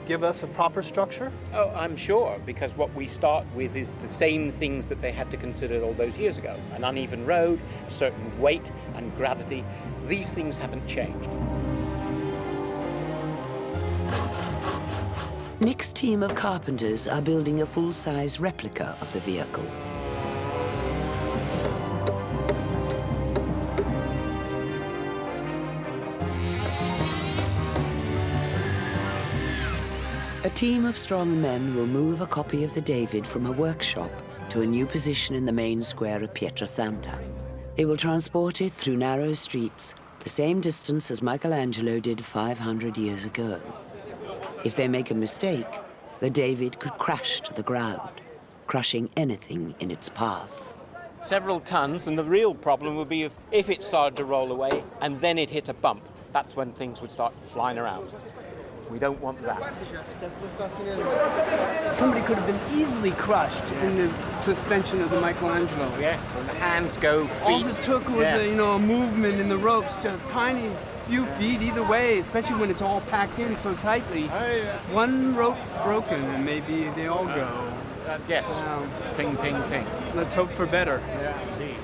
give us a proper structure? Oh, I'm sure, because what we start with is the same things that they had to consider all those years ago. An uneven road, a certain weight and gravity. These things haven't changed. Nick's team of carpenters are building a full-size replica of the vehicle. A team of strong men will move a copy of the David from a workshop to a new position in the main square of Pietrasanta. They will transport it through narrow streets, the same distance as Michelangelo did 500 years ago. If they make a mistake, the David could crash to the ground, crushing anything in its path. Several tons, and the real problem would be if it started to roll away and then it hit a bump. That's when things would start flying around. We don't want that. Somebody could have been easily crushed in the suspension of the Michelangelo. Yes, and the hands go, feet. All it took was a movement in the ropes, just a tiny few feet either way, especially when it's all packed in so tightly. One rope broken and maybe they all go. Yes, ping, ping, ping. Let's hope for better. Yeah, indeed.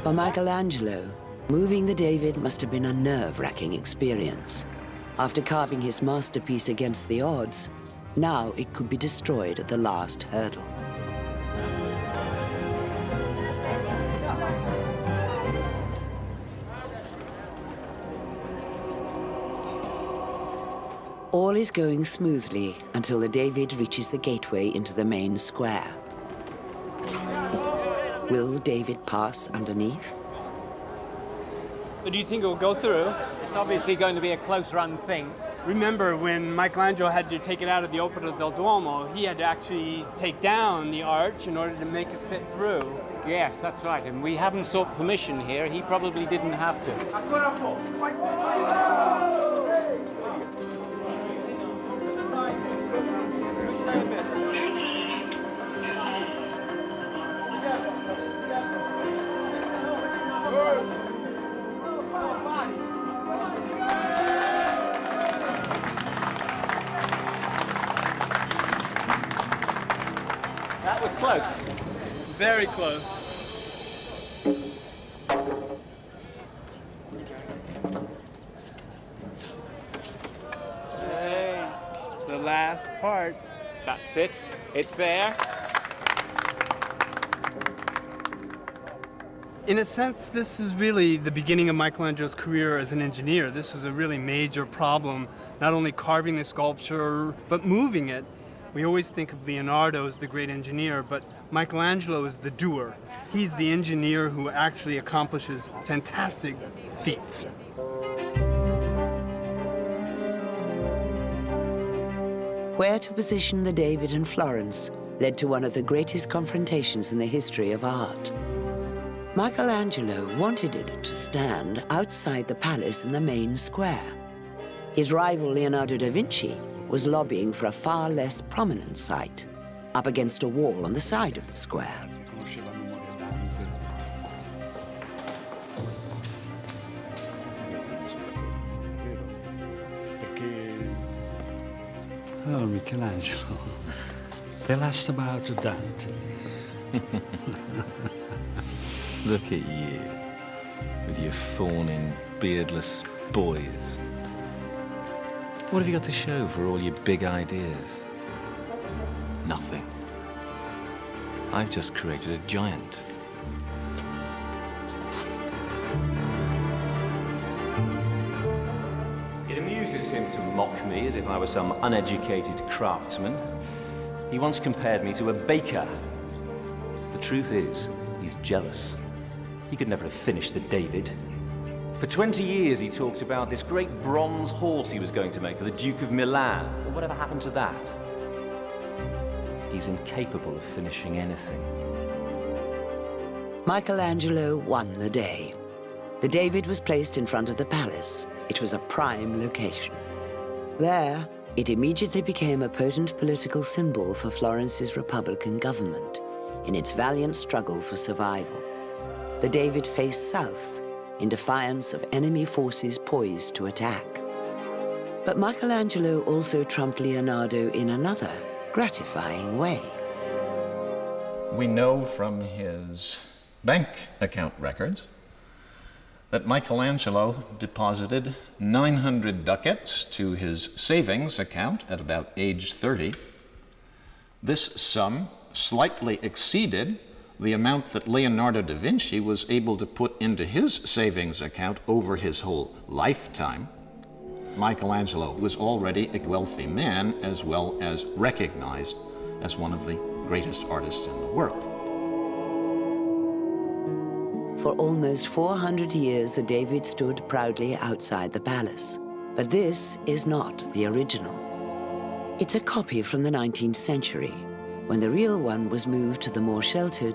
For Michelangelo, moving the David must have been a nerve-wracking experience. After carving his masterpiece against the odds, now it could be destroyed at the last hurdle. All is going smoothly until the David reaches the gateway into the main square. Will David pass underneath? Do you think it will go through? It's obviously going to be a close run thing. Remember when Michelangelo had to take it out of the Opera del Duomo, he had to actually take down the arch in order to make it fit through. Yes, that's right, and we haven't sought permission here. He probably didn't have to. That was close. Very close. Hey, it's the last part. That's it. It's there. In a sense, this is really the beginning of Michelangelo's career as an engineer. This is a really major problem, not only carving the sculpture, but moving it. We always think of Leonardo as the great engineer, but Michelangelo is the doer. He's the engineer who actually accomplishes fantastic feats. Where to position the David in Florence led to one of the greatest confrontations in the history of art. Michelangelo wanted it to stand outside the palace in the main square. His rival Leonardo da Vinci was lobbying for a far less prominent site, up against a wall on the side of the square. Oh, Michelangelo, they last about a Dante. Look at you, with your fawning, beardless boys. What have you got to show for all your big ideas? Nothing. I've just created a giant. It amuses him to mock me as if I were some uneducated craftsman. He once compared me to a baker. The truth is, he's jealous. He could never have finished the David. For 20 years he talked about this great bronze horse he was going to make for the Duke of Milan. But whatever happened to that? He's incapable of finishing anything. Michelangelo won the day. The David was placed in front of the palace, it was a prime location. There, it immediately became a potent political symbol for Florence's Republican government in its valiant struggle for survival. The David faced south in defiance of enemy forces poised to attack. But Michelangelo also trumped Leonardo in another gratifying way. We know from his bank account records that Michelangelo deposited 900 ducats to his savings account at about age 30. This sum slightly exceeded the amount that Leonardo da Vinci was able to put into his savings account over his whole lifetime. Michelangelo was already a wealthy man, as well as recognized as one of the greatest artists in the world. For almost 400 years, the David stood proudly outside the palace. But this is not the original. It's a copy from the 19th century, when the real one was moved to the more sheltered